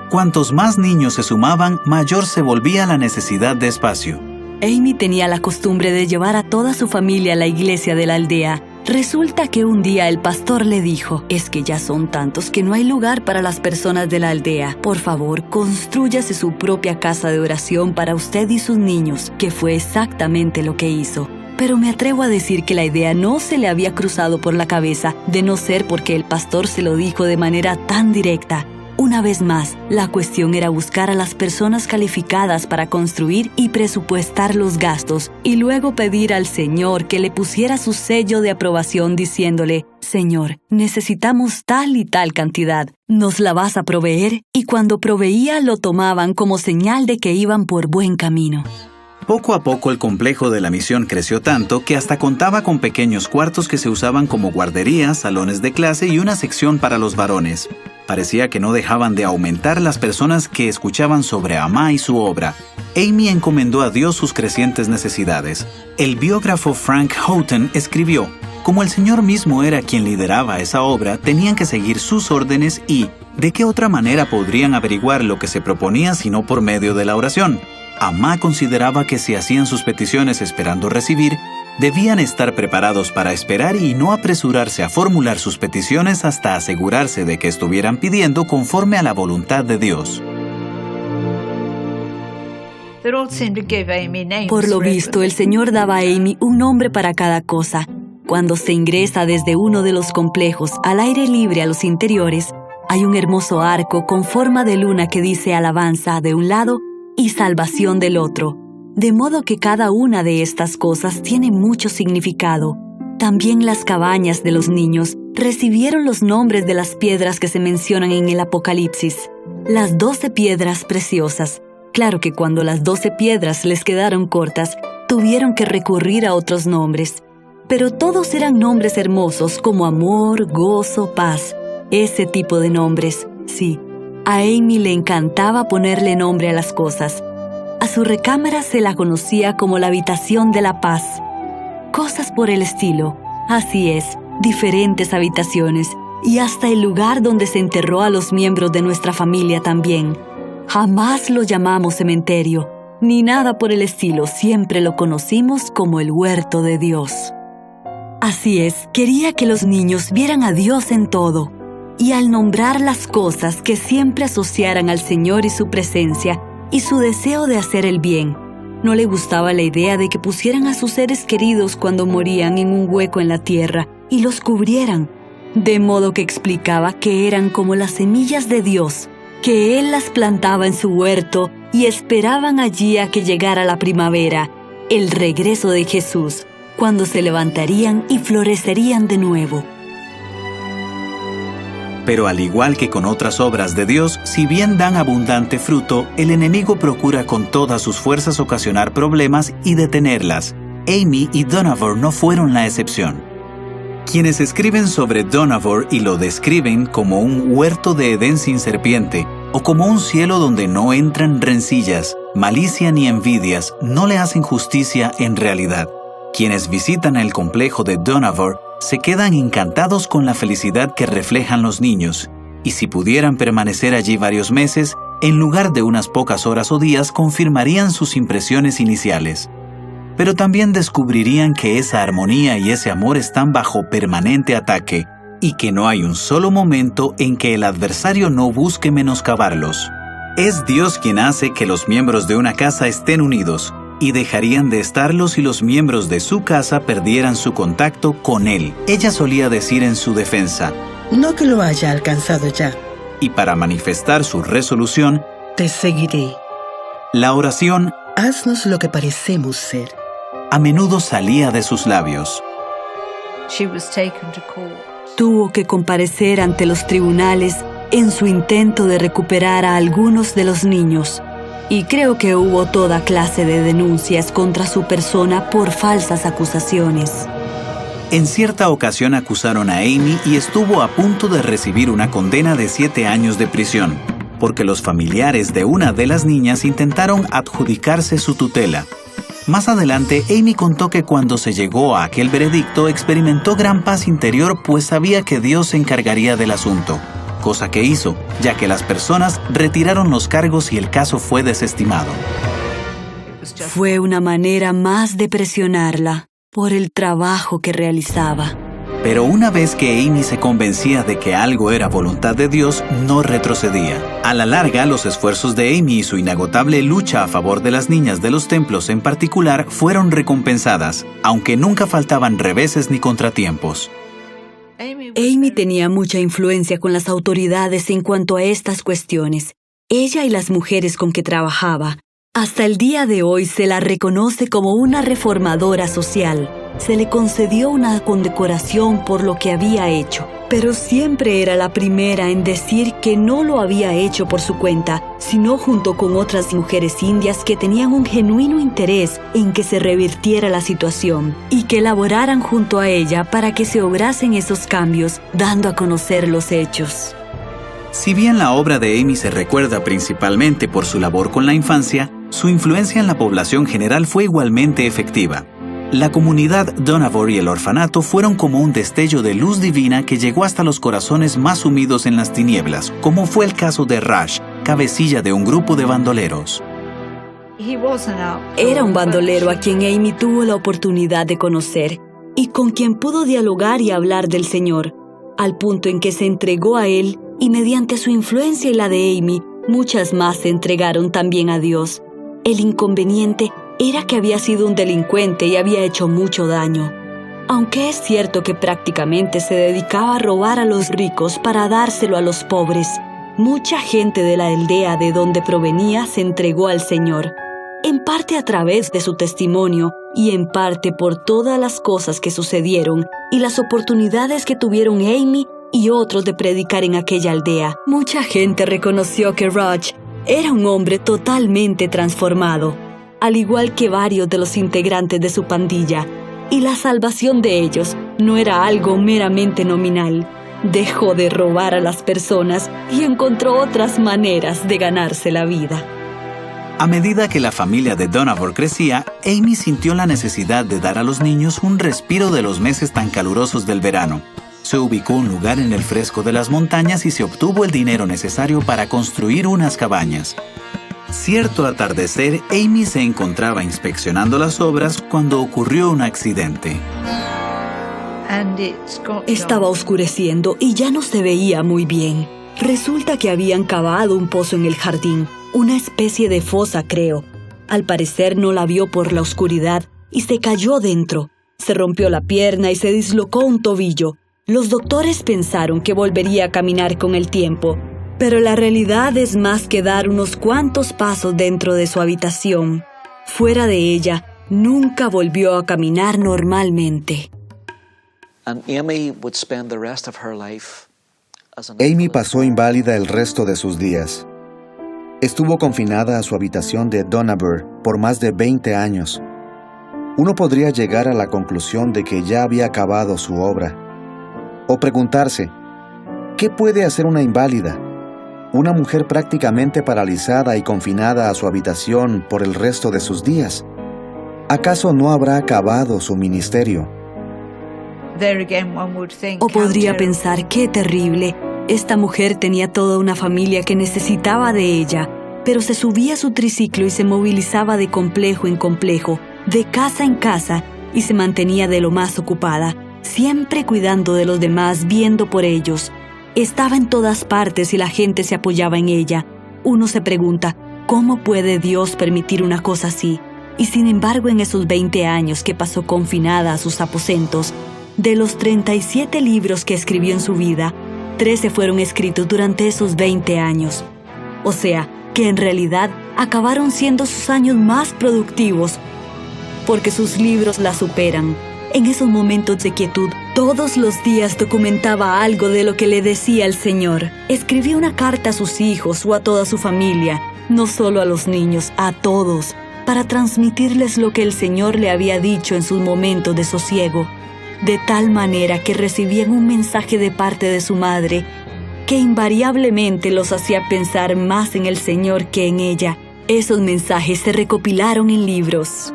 Cuantos más niños se sumaban, mayor se volvía la necesidad de espacio. Amy tenía la costumbre de llevar a toda su familia a la iglesia de la aldea. Resulta que un día el pastor le dijo: «Es que ya son tantos que no hay lugar para las personas de la aldea. Por favor, constrúyase su propia casa de oración para usted y sus niños», que fue exactamente lo que hizo. Pero me atrevo a decir que la idea no se le había cruzado por la cabeza, de no ser porque el pastor se lo dijo de manera tan directa. Una vez más, la cuestión era buscar a las personas calificadas para construir y presupuestar los gastos, y luego pedir al Señor que le pusiera su sello de aprobación diciéndole: «Señor, necesitamos tal y tal cantidad, ¿nos la vas a proveer?». Y cuando proveía, lo tomaban como señal de que iban por buen camino. Poco a poco el complejo de la misión creció tanto que hasta contaba con pequeños cuartos que se usaban como guarderías, salones de clase y una sección para los varones. Parecía que no dejaban de aumentar las personas que escuchaban sobre Amá y su obra. Amy encomendó a Dios sus crecientes necesidades. El biógrafo Frank Houghton escribió: «Como el Señor mismo era quien lideraba esa obra, tenían que seguir sus órdenes y, ¿de qué otra manera podrían averiguar lo que se proponía sino por medio de la oración?». Amá consideraba que si hacían sus peticiones esperando recibir, debían estar preparados para esperar y no apresurarse a formular sus peticiones hasta asegurarse de que estuvieran pidiendo conforme a la voluntad de Dios. Por lo visto, el Señor daba a Amy un nombre para cada cosa. Cuando se ingresa desde uno de los complejos al aire libre a los interiores, hay un hermoso arco con forma de luna que dice alabanza de un lado y salvación del otro, de modo que cada una de estas cosas tiene mucho significado. También las cabañas de los niños recibieron los nombres de las piedras que se mencionan en el Apocalipsis, las 12 piedras preciosas. Claro que cuando las 12 piedras les quedaron cortas, tuvieron que recurrir a otros nombres, pero todos eran nombres hermosos como amor, gozo, paz, ese tipo de nombres, sí. A Amy le encantaba ponerle nombre a las cosas. A su recámara se la conocía como la habitación de la paz. Cosas por el estilo. Así es, diferentes habitaciones, y hasta el lugar donde se enterró a los miembros de nuestra familia también. Jamás lo llamamos cementerio, ni nada por el estilo, siempre lo conocimos como el huerto de Dios. Así es, quería que los niños vieran a Dios en todo. Y al nombrar las cosas que siempre asociaran al Señor y su presencia y su deseo de hacer el bien. No le gustaba la idea de que pusieran a sus seres queridos cuando morían en un hueco en la tierra y los cubrieran, de modo que explicaba que eran como las semillas de Dios, que Él las plantaba en su huerto y esperaban allí a que llegara la primavera, el regreso de Jesús, cuando se levantarían y florecerían de nuevo. Pero al igual que con otras obras de Dios, si bien dan abundante fruto, el enemigo procura con todas sus fuerzas ocasionar problemas y detenerlas. Amy y Dohnavur no fueron la excepción. Quienes escriben sobre Dohnavur y lo describen como un huerto de Edén sin serpiente, o como un cielo donde no entran rencillas, malicia ni envidias, no le hacen justicia en realidad. Quienes visitan el complejo de Dohnavur se quedan encantados con la felicidad que reflejan los niños, y si pudieran permanecer allí varios meses, en lugar de unas pocas horas o días, confirmarían sus impresiones iniciales. Pero también descubrirían que esa armonía y ese amor están bajo permanente ataque, y que no hay un solo momento en que el adversario no busque menoscabarlos. Es Dios quien hace que los miembros de una casa estén unidos, y dejarían de estarlo si los miembros de su casa perdieran su contacto con Él. Ella solía decir en su defensa: «No que lo haya alcanzado ya». Y para manifestar su resolución: «Te seguiré». La oración: «Haznos lo que parecemos ser», a menudo salía de sus labios. Tuvo que comparecer ante los tribunales en su intento de recuperar a algunos de los niños. Y creo que hubo toda clase de denuncias contra su persona por falsas acusaciones. En cierta ocasión acusaron a Amy y estuvo a punto de recibir una condena de 7 años de prisión, porque los familiares de una de las niñas intentaron adjudicarse su tutela. Más adelante, Amy contó que cuando se llegó a aquel veredicto experimentó gran paz interior, pues sabía que Dios se encargaría del asunto, cosa que hizo, ya que las personas retiraron los cargos y el caso fue desestimado. Fue una manera más de presionarla por el trabajo que realizaba. Pero una vez que Amy se convencía de que algo era voluntad de Dios, no retrocedía. A la larga, los esfuerzos de Amy y su inagotable lucha a favor de las niñas de los templos en particular fueron recompensadas, aunque nunca faltaban reveses ni contratiempos. Amy tenía mucha influencia con las autoridades en cuanto a estas cuestiones. Ella y las mujeres con que trabajaba. Hasta el día de hoy se la reconoce como una reformadora social. Se le concedió una condecoración por lo que había hecho, pero siempre era la primera en decir que no lo había hecho por su cuenta, sino junto con otras mujeres indias que tenían un genuino interés en que se revirtiera la situación y que laboraran junto a ella para que se obrasen esos cambios, dando a conocer los hechos. Si bien la obra de Amy se recuerda principalmente por su labor con la infancia, su influencia en la población general fue igualmente efectiva. La comunidad Dohnavur y el orfanato fueron como un destello de luz divina que llegó hasta los corazones más sumidos en las tinieblas, como fue el caso de Raj, cabecilla de un grupo de bandoleros. Era un bandolero a quien Amy tuvo la oportunidad de conocer y con quien pudo dialogar y hablar del Señor, al punto en que se entregó a Él y mediante su influencia y la de Amy, muchas más se entregaron también a Dios. El inconveniente era que había sido un delincuente y había hecho mucho daño. Aunque es cierto que prácticamente se dedicaba a robar a los ricos para dárselo a los pobres, mucha gente de la aldea de donde provenía se entregó al Señor, en parte a través de su testimonio y en parte por todas las cosas que sucedieron y las oportunidades que tuvieron Amy y otros de predicar en aquella aldea. Mucha gente reconoció que Raj era un hombre totalmente transformado, al igual que varios de los integrantes de su pandilla, y la salvación de ellos no era algo meramente nominal. Dejó de robar a las personas y encontró otras maneras de ganarse la vida. A medida que la familia de Dohnavur crecía, Amy sintió la necesidad de dar a los niños un respiro de los meses tan calurosos del verano. Se ubicó un lugar en el fresco de las montañas y se obtuvo el dinero necesario para construir unas cabañas. Cierto atardecer, Amy se encontraba inspeccionando las obras cuando ocurrió un accidente. Estaba oscureciendo y ya no se veía muy bien. Resulta que habían cavado un pozo en el jardín, una especie de fosa, creo. Al parecer no la vio por la oscuridad y se cayó dentro. Se rompió la pierna y se dislocó un tobillo. Los doctores pensaron que volvería a caminar con el tiempo, pero la realidad es más que dar unos cuantos pasos dentro de su habitación. Fuera de ella, nunca volvió a caminar normalmente. Amy pasó inválida el resto de sus días. Estuvo confinada a su habitación de Dohnavur por más de 20 años. Uno podría llegar a la conclusión de que ya había acabado su obra. O preguntarse, ¿qué puede hacer una inválida? Una mujer prácticamente paralizada y confinada a su habitación por el resto de sus días. ¿Acaso no habrá acabado su ministerio? O podría pensar, qué terrible. Esta mujer tenía toda una familia que necesitaba de ella, pero se subía a su triciclo y se movilizaba de complejo en complejo, de casa en casa, y se mantenía de lo más ocupada, siempre cuidando de los demás, viendo por ellos. Estaba en todas partes y la gente se apoyaba en ella. Uno se pregunta, ¿cómo puede Dios permitir una cosa así? Y sin embargo, en esos 20 años que pasó confinada a sus aposentos, de los 37 libros que escribió en su vida, 13 fueron escritos durante esos 20 años. O sea, que en realidad acabaron siendo sus años más productivos, porque sus libros la superan. En esos momentos de quietud, todos los días documentaba algo de lo que le decía el Señor. Escribía una carta a sus hijos o a toda su familia, no solo a los niños, a todos, para transmitirles lo que el Señor le había dicho en sus momentos de sosiego. de tal manera que recibían un mensaje de parte de su madre que invariablemente los hacía pensar más en el Señor que en ella. Esos mensajes se recopilaron en libros.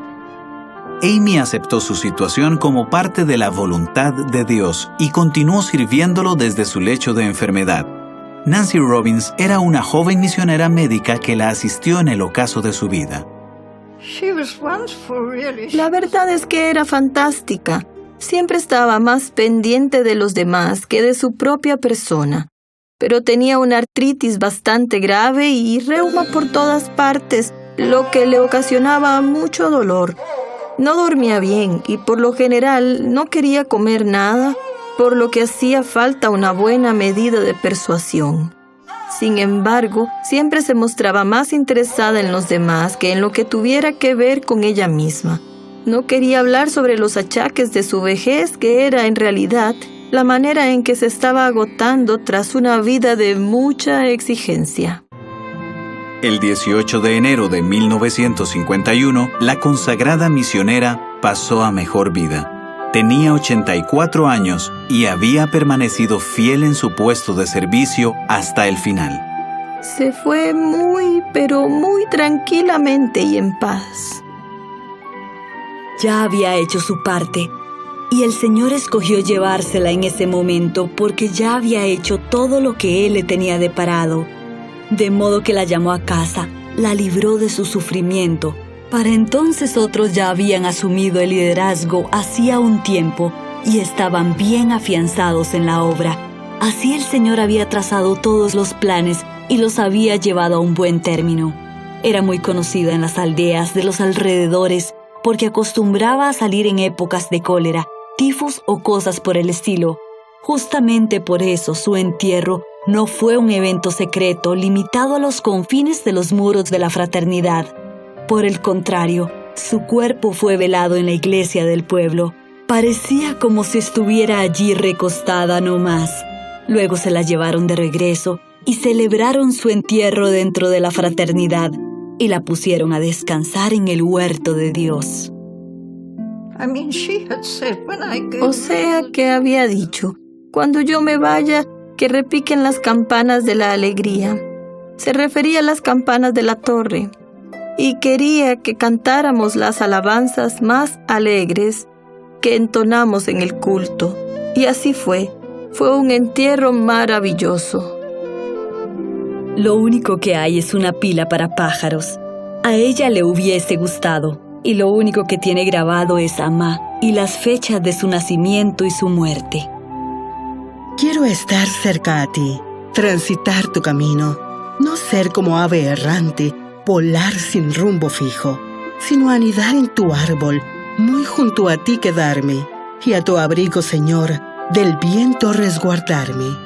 Amy aceptó su situación como parte de la voluntad de Dios y continuó sirviéndolo desde su lecho de enfermedad. Nancy Robbins era una joven misionera médica que la asistió en el ocaso de su vida. La verdad es que era fantástica. Siempre estaba más pendiente de los demás que de su propia persona. Pero tenía una artritis bastante grave y reuma por todas partes, lo que le ocasionaba mucho dolor. No dormía bien y por lo general no quería comer nada, por lo que hacía falta una buena medida de persuasión. Sin embargo, siempre se mostraba más interesada en los demás que en lo que tuviera que ver con ella misma. No quería hablar sobre los achaques de su vejez, que era en realidad la manera en que se estaba agotando tras una vida de mucha exigencia. El 18 de enero de 1951, la consagrada misionera pasó a mejor vida. Tenía 84 años y había permanecido fiel en su puesto de servicio hasta el final. Se fue pero muy tranquilamente y en paz. Ya había hecho su parte, y el Señor escogió llevársela en ese momento porque ya había hecho todo lo que Él le tenía deparado. De modo que la llamó a casa, la libró de su sufrimiento. Para entonces otros ya habían asumido el liderazgo hacía un tiempo y estaban bien afianzados en la obra. Así el Señor había trazado todos los planes y los había llevado a un buen término. Era muy conocida en las aldeas de los alrededores porque acostumbraba a salir en épocas de cólera, tifus o cosas por el estilo. Justamente por eso su entierro no fue un evento secreto limitado a los confines de los muros de la fraternidad. Por el contrario, su cuerpo fue velado en la iglesia del pueblo. Parecía como si estuviera allí recostada no más. Luego se la llevaron de regreso y celebraron su entierro dentro de la fraternidad y la pusieron a descansar en el huerto de Dios. O sea que había dicho, cuando yo me vaya, que repiquen las campanas de la alegría. Se refería a las campanas de la torre. Y quería que cantáramos las alabanzas más alegres que entonamos en el culto. Y así fue. Fue un entierro maravilloso. Lo único que hay es una pila para pájaros. A ella le hubiese gustado. Y lo único que tiene grabado es Amá y las fechas de su nacimiento y su muerte. Quiero estar cerca a ti, transitar tu camino, no ser como ave errante, volar sin rumbo fijo, sino anidar en tu árbol, muy junto a ti quedarme, y a tu abrigo, Señor, del viento resguardarme.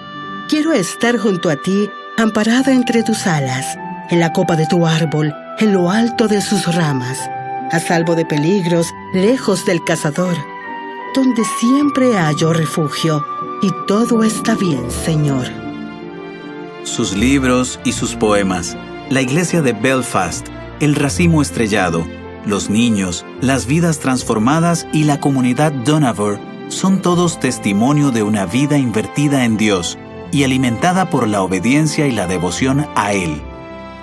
Quiero estar junto a ti, amparada entre tus alas, en la copa de tu árbol, en lo alto de sus ramas, a salvo de peligros, lejos del cazador, donde siempre hallo refugio, y todo está bien, Señor. Sus libros y sus poemas, la iglesia de Belfast, el racimo estrellado, los niños, las vidas transformadas y la comunidad Dohnavur son todos testimonio de una vida invertida en Dios y alimentada por la obediencia y la devoción a Él.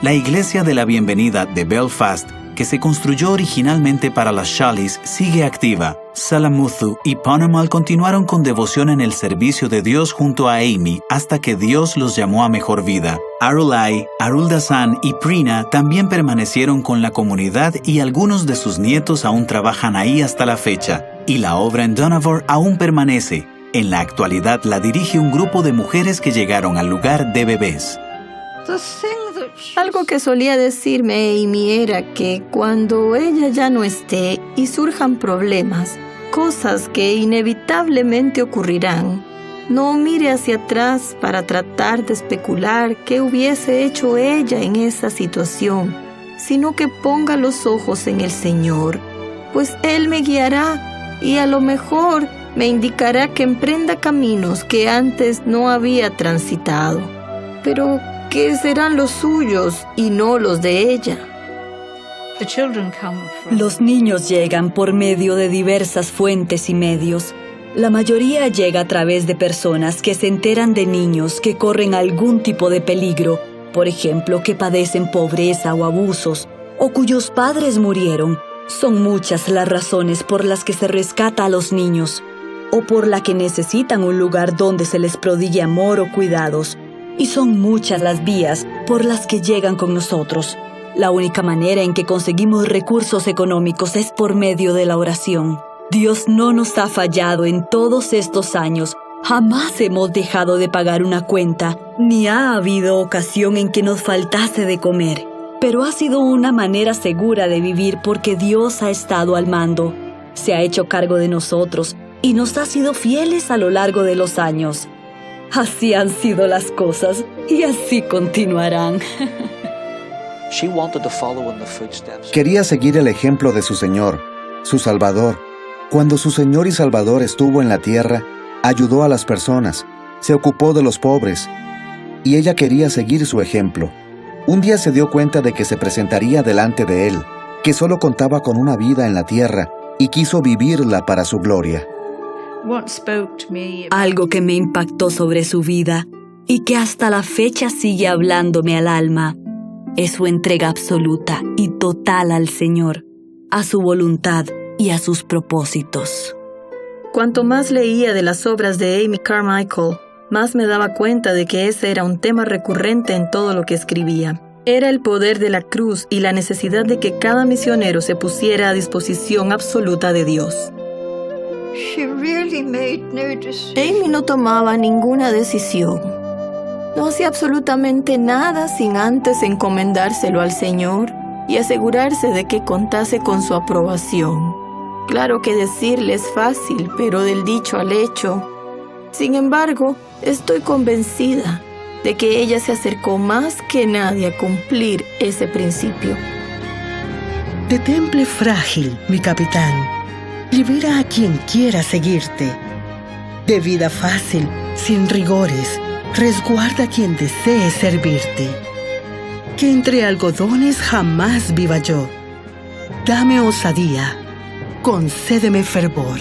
La iglesia de la Bienvenida de Belfast, que se construyó originalmente para las Shalleys, sigue activa. Salamuthu y Ponamal continuaron con devoción en el servicio de Dios junto a Amy hasta que Dios los llamó a mejor vida. Arulai, Aruldasan y Prina también permanecieron con la comunidad y algunos de sus nietos aún trabajan ahí hasta la fecha. Y la obra en Dohnavur aún permanece. En la actualidad la dirige un grupo de mujeres que llegaron al lugar de bebés. Algo que solía decirme Amy era que cuando ella ya no esté y surjan problemas, cosas que inevitablemente ocurrirán, no mire hacia atrás para tratar de especular qué hubiese hecho ella en esa situación, sino que ponga los ojos en el Señor, pues Él me guiará y a lo mejor me indicará que emprenda caminos que antes no había transitado. Pero que serán los suyos y no los de ella. Los niños llegan por medio de diversas fuentes y medios, La mayoría llega a través de personas que se enteran de niños que corren algún tipo de peligro, por ejemplo, que padecen pobreza o abusos, o cuyos padres murieron. Son muchas las razones por las que se rescata a los niños, o por la que necesitan un lugar donde se les prodigue amor o cuidados. Y son muchas las vías por las que llegan con nosotros. La única manera en que conseguimos recursos económicos es por medio de la oración. Dios no nos ha fallado en todos estos años. Jamás hemos dejado de pagar una cuenta, ni ha habido ocasión en que nos faltase de comer. Pero ha sido una manera segura de vivir porque Dios ha estado al mando. Se ha hecho cargo de nosotros y nos ha sido fieles a lo largo de los años. Así han sido las cosas y así continuarán. Quería seguir el ejemplo de su Señor, su Salvador. Cuando su Señor y Salvador estuvo en la tierra, ayudó a las personas, se ocupó de los pobres, y ella quería seguir su ejemplo. Un día se dio cuenta de que se presentaría delante de Él, que solo contaba con una vida en la tierra, y quiso vivirla para su gloria. Algo que me impactó sobre su vida, y que hasta la fecha sigue hablándome al alma, es su entrega absoluta y total al Señor, a su voluntad y a sus propósitos. Cuanto más leía de las obras de Amy Carmichael, más me daba cuenta de que ese era un tema recurrente en todo lo que escribía. Era el poder de la cruz y la necesidad de que cada misionero se pusiera a disposición absoluta de Dios. Amy no tomaba ninguna decisión. No hacía absolutamente nada sin antes encomendárselo al Señor y asegurarse de que contase con su aprobación. Claro que decirle es fácil, pero del dicho al hecho. Sin embargo, estoy convencida de que ella se acercó más que nadie a cumplir ese principio. De temple frágil, mi capitán, libera a quien quiera seguirte. De vida fácil, sin rigores, resguarda a quien desee servirte. Que entre algodones jamás viva yo. Dame osadía, concédeme fervor.